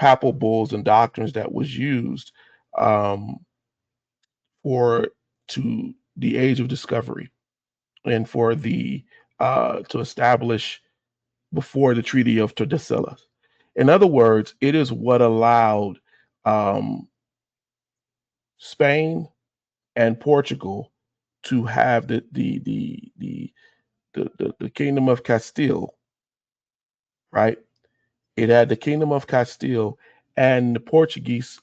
papal bulls and doctrines that was used um, for to the age of discovery and for the to establish before the Treaty of Tordesillas. In other words, it is what allowed um, Spain and Portugal to have the Kingdom of Castile, right? It had the Kingdom of Castile and the Portuguese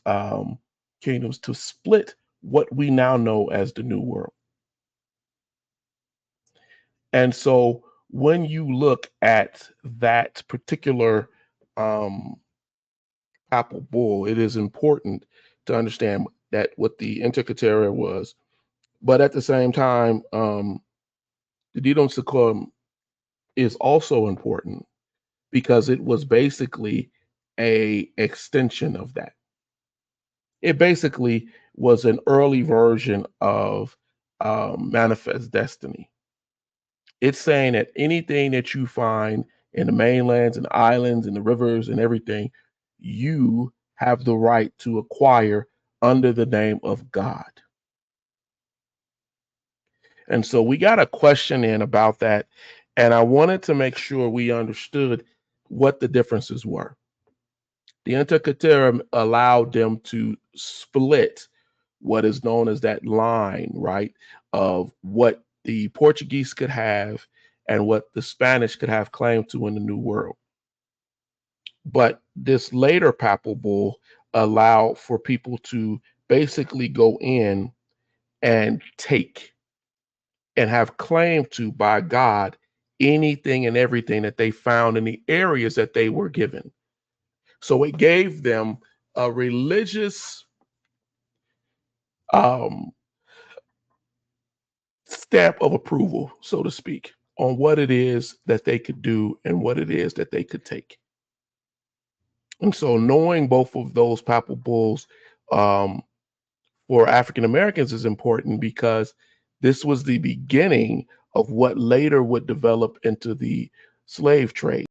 kingdoms to split what we now know as the New World. And so when you look at that particular um, papal bull, it is important to understand that what the Intercateria was. But at the same time, the Didum Seclorum is also important because it was basically a extension of that. It basically was an early version of Manifest Destiny. It's saying that anything that you find in the mainlands and islands and the rivers and everything, you have the right to acquire under the name of God. And so we got a question in about that. And I wanted to make sure we understood what the differences were. The Intercaterum allowed them to split what is known as that line, right, of what the Portuguese could have and what the Spanish could have claim to in the New World. But this later papal bull allowed for people to basically go in and take and have claim to by God anything and everything that they found in the areas that they were given. So it gave them a religious um, stamp of approval, so to speak, on what it is that they could do and what it is that they could take. And so knowing both of those papal bulls um, for African Americans is important because this was the beginning of what later would develop into the slave trade.